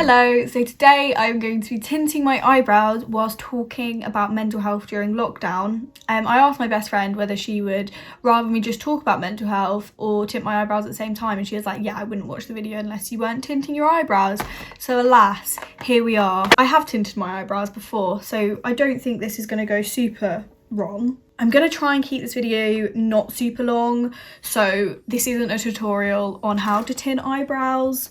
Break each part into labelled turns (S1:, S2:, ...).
S1: Hello, so today I'm going to be tinting my eyebrows whilst talking about mental health during lockdown. I asked my best friend whether she would rather me just talk about mental health or tint my eyebrows at the same time, and she was like, yeah, I wouldn't watch the video unless you weren't tinting your eyebrows. So alas, here we are. I have tinted my eyebrows before, so I don't think this is going to go super wrong. I'm going to try and keep this video not super long, so this isn't a tutorial on how to tint eyebrows.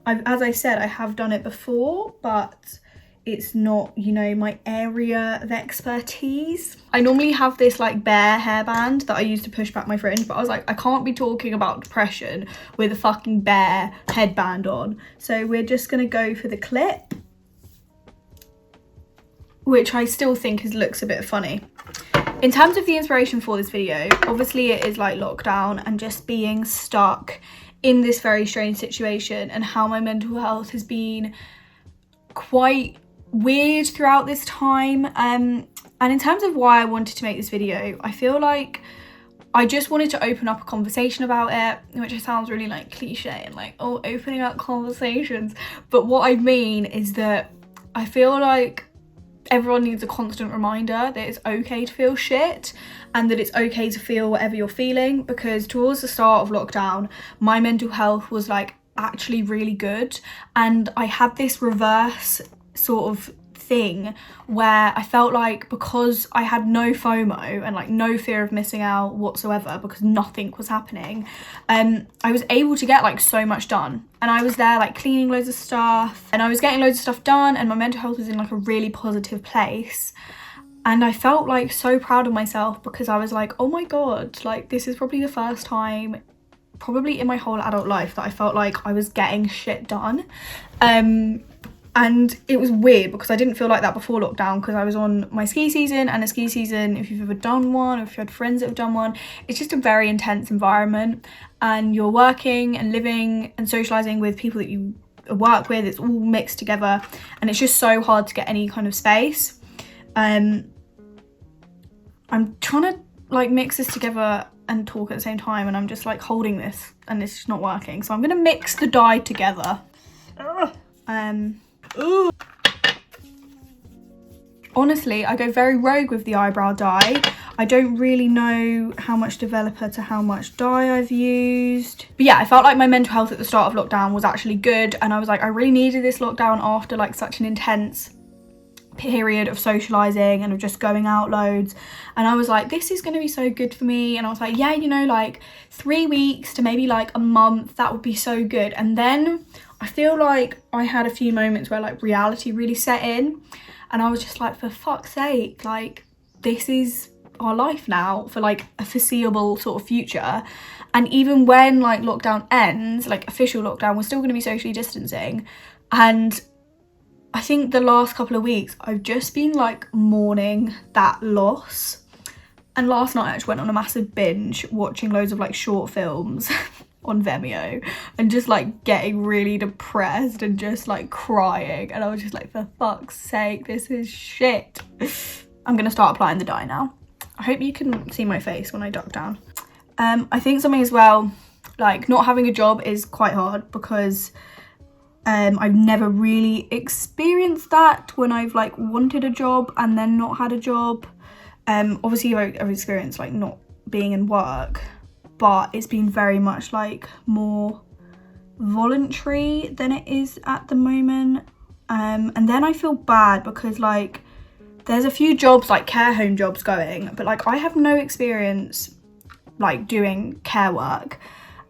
S1: As I said, I have done it before, but it's not, you know, my area of expertise. I normally have this like bare hairband that I use to push back my fringe, but I was like, I can't be talking about depression with a fucking bare headband on. So we're just gonna go for the clip, which I still think looks a bit funny. In terms of the inspiration for this video, obviously it is like lockdown and just being stuck in this very strange situation, and how my mental health has been quite weird throughout this time. And in terms of why I wanted to make this video, I feel like I just wanted to open up a conversation about it, which sounds really like cliche and like, oh, opening up conversations. But what I mean is that I feel like everyone needs a constant reminder that it's okay to feel shit and that it's okay to feel whatever you're feeling, because towards the start of lockdown my mental health was like actually really good, and I had this reverse sort of thing where I felt like, because I had no FOMO and like no fear of missing out whatsoever because nothing was happening, I was able to get like so much done, and I was there like cleaning loads of stuff and I was getting loads of stuff done, and my mental health was in like a really positive place. And I felt like so proud of myself because I was like, oh my god, like this is probably the first time probably in my whole adult life that I felt like I was getting shit done. And it was weird because I didn't feel like that before lockdown, because I was on my ski season, and a ski season, if you've ever done one or if you had friends that have done one, it's just a very intense environment, and you're working and living and socializing with people that you work with. It's all mixed together and it's just so hard to get any kind of space. I'm trying to like mix this together and talk at the same time, and I'm just like holding this and it's just not working, so I'm gonna mix the dye together. Honestly, I go very rogue with the eyebrow dye. I don't really know how much developer to how much dye I've used. But yeah, I felt like my mental health at the start of lockdown was actually good, and I was like, I really needed this lockdown after like such an intense period of socializing and of just going out loads, and I was like, this is going to be so good for me. And I was like, yeah, you know, like 3 weeks to maybe like a month, that would be so good. And then I feel like I had a few moments where like reality really set in, and I was just like, for fuck's sake, like this is our life now for like a foreseeable sort of future. And even when like lockdown ends, like official lockdown, we're still going to be socially distancing. And I think the last couple of weeks I've just been like mourning that loss. And last night I actually went on a massive binge watching loads of like short films on Vimeo and just like getting really depressed and just like crying, and I was just like, for fuck's sake, this is shit. I'm gonna start applying the dye now. I hope you can see my face when I duck down. I think something as well, like not having a job is quite hard, because I've never really experienced that when I've like wanted a job and then not had a job. Obviously I've experienced like not being in work, but it's been very much like more voluntary than it is at the moment. And then I feel bad because like there's a few jobs, like care home jobs going, but like I have no experience like doing care work,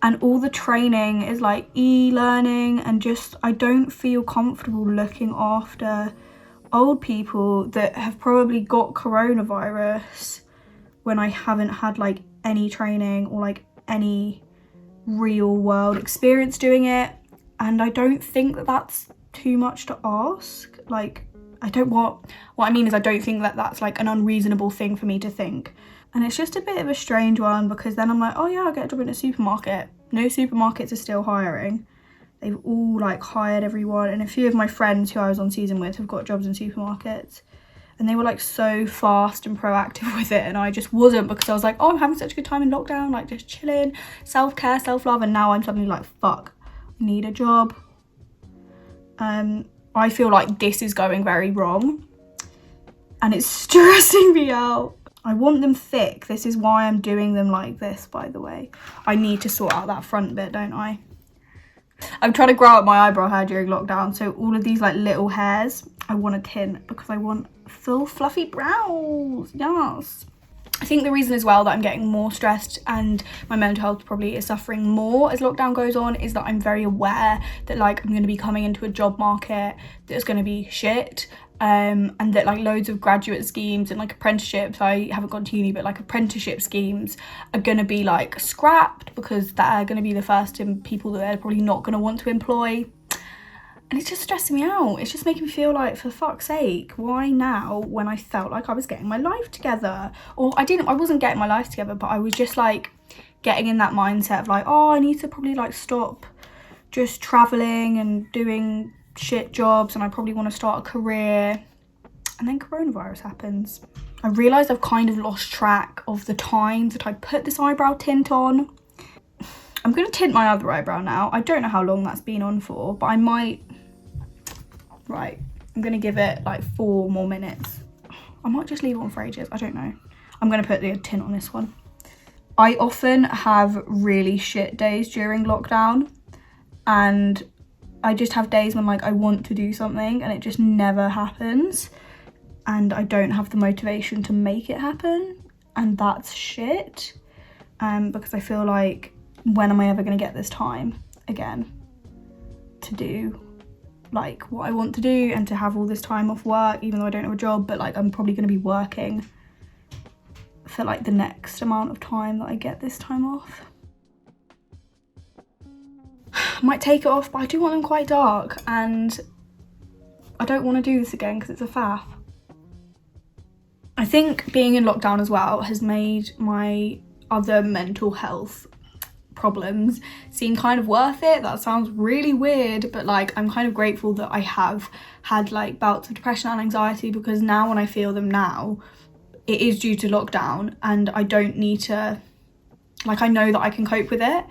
S1: and all the training is like e-learning, and just I don't feel comfortable looking after old people that have probably got coronavirus when I haven't had like any training or like any real world experience doing it. And I don't think that that's too much to ask. Like what I mean is I don't think that that's like an unreasonable thing for me to think. And it's just a bit of a strange one, because then I'm like, oh yeah, I'll get a job in a supermarket. No supermarkets are still hiring. They've all like hired everyone, and a few of my friends who I was on season with have got jobs in supermarkets, and they were like so fast and proactive with it, and I just wasn't, because I was like, oh, I'm having such a good time in lockdown, like just chilling, self-care, self-love, and now I'm suddenly like, fuck, I need a job. I feel like this is going very wrong and it's stressing me out. I want them thick. This is why I'm doing them like this, by the way. I need to sort out that front bit, don't I? I'm trying to grow out my eyebrow hair during lockdown, so all of these like little hairs I want to tint because I want full fluffy brows. Yes. I think the reason as well that I'm getting more stressed and my mental health probably is suffering more as lockdown goes on is that I'm very aware that like I'm going to be coming into a job market that's going to be shit, and that like loads of graduate schemes and like apprenticeships, I haven't gone to uni, but like apprenticeship schemes are going to be like scrapped because they're going to be the first people that they're probably not going to want to employ. And it's just stressing me out. It's just making me feel like, for fuck's sake, why now when I felt like I was getting my life together? Or I wasn't getting my life together, but I was just like getting in that mindset of like, oh, I need to probably like stop just traveling and doing shit jobs, and I probably want to start a career. And then coronavirus happens. I realised I've kind of lost track of the times that I put this eyebrow tint on. I'm going to tint my other eyebrow now. I don't know how long that's been on for, but I might... Right, I'm going to give it like 4 more minutes. I might just leave it on for ages, I don't know. I'm going to put the tint on this one. I often have really shit days during lockdown, and I just have days when like I want to do something and it just never happens, and I don't have the motivation to make it happen, and that's shit. Because I feel like, when am I ever going to get this time again to do like what I want to do and to have all this time off work, even though I don't have a job, but like I'm probably going to be working for like the next amount of time that I get this time off. I might take it off, but I do want them quite dark, and I don't want to do this again because it's a faff. I think being in lockdown as well has made my other mental health problems seem kind of worth it. That sounds really weird, but like I'm kind of grateful that I have had like bouts of depression and anxiety, because now when I feel them now, it is due to lockdown, and I don't need to, like, I know that I can cope with it,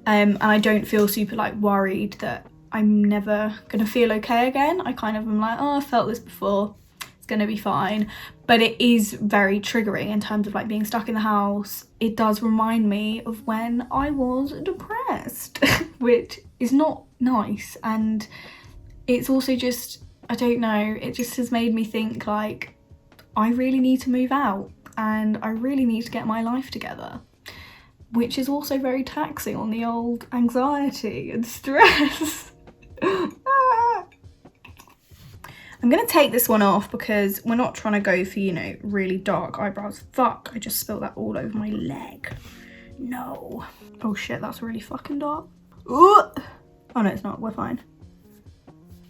S1: and I don't feel super like worried that I'm never gonna feel okay again. I kind of am like, oh, I felt this before, it's gonna be fine. But it is very triggering in terms of like being stuck in the house. It does remind me of when I was depressed, which is not nice. And it's also just, I don't know, it just has made me think like, I really need to move out and I really need to get my life together, which is also very taxing on the old anxiety and stress. I'm gonna take this one off because we're not trying to go for, you know, really dark eyebrows. Fuck, I just spilled that all over my leg. No. Oh shit, that's really fucking dark. Ooh. Oh no, it's not, we're fine.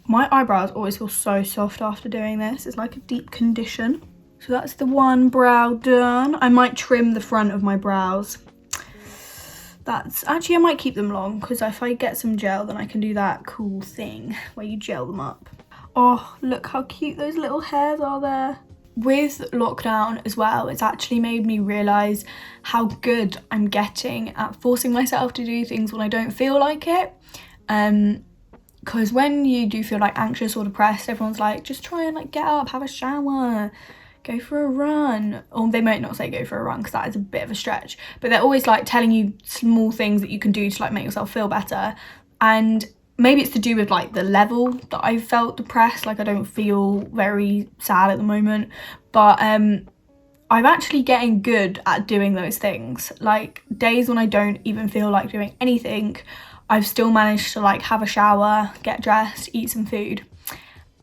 S1: My eyebrows always feel so soft after doing this. It's like a deep condition. So that's the one brow done. I might trim the front of my brows. That's, actually I might keep them long, because if I get some gel then I can do that cool thing where you gel them up. Oh, look how cute those little hairs are there. With lockdown as well, it's actually made me realise how good I'm getting at forcing myself to do things when I don't feel like it. Because when you do feel like anxious or depressed, everyone's like, just try and like get up, have a shower, go for a run. Or they might not say go for a run because that is a bit of a stretch, but they're always like telling you small things that you can do to like make yourself feel better. And maybe it's to do with like the level that I felt depressed. Like I don't feel very sad at the moment, but I'm actually getting good at doing those things. Like days when I don't even feel like doing anything, I've still managed to like have a shower, get dressed, eat some food.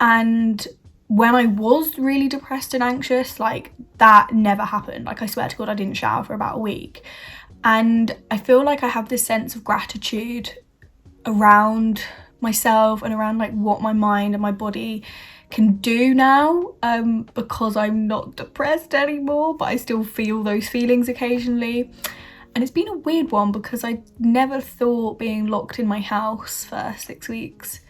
S1: And when I was really depressed and anxious, like that never happened. Like I swear to God, I didn't shower for about a week. And I feel like I have this sense of gratitude around myself and around like what my mind and my body can do now, because I'm not depressed anymore, but I still feel those feelings occasionally. And it's been a weird one because I never thought being locked in my house for 6 weeks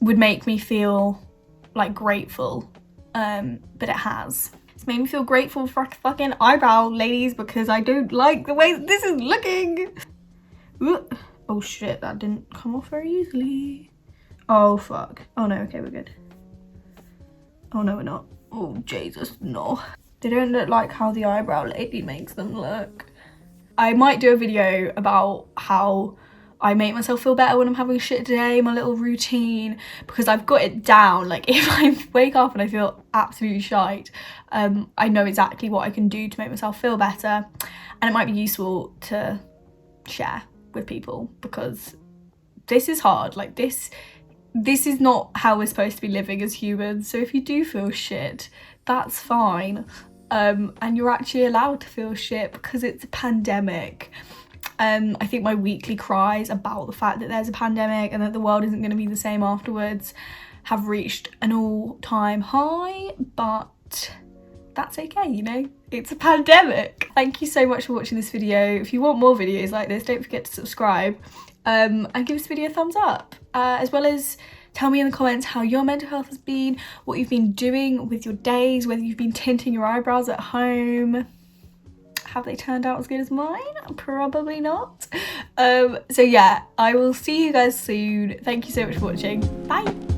S1: would make me feel like grateful, but it has. It's made me feel grateful for fucking eyebrow ladies, because I don't like the way that this is looking. Ooh. Oh shit, that didn't come off very easily. Oh fuck. Oh no, okay, we're good. Oh no, we're not. Oh Jesus, no. They don't look like how the eyebrow lady makes them look. I might do a video about how I make myself feel better when I'm having a shit day, my little routine, because I've got it down. Like if I wake up and I feel absolutely shite, I know exactly what I can do to make myself feel better, and it might be useful to share with people because this is hard. Like this is not how we're supposed to be living as humans. So if you do feel shit, that's fine. And you're actually allowed to feel shit because it's a pandemic. I think my weekly cries about the fact that there's a pandemic and that the world isn't going to be the same afterwards have reached an all-time high, but that's okay, you know, it's a pandemic. Thank you so much for watching this video. If you want more videos like this, don't forget to subscribe and give this video a thumbs up, as well as tell me in the comments how your mental health has been, what you've been doing with your days, whether you've been tinting your eyebrows at home. Have they turned out as good as mine? Probably not. So yeah, I will see you guys soon. Thank you so much for watching. Bye.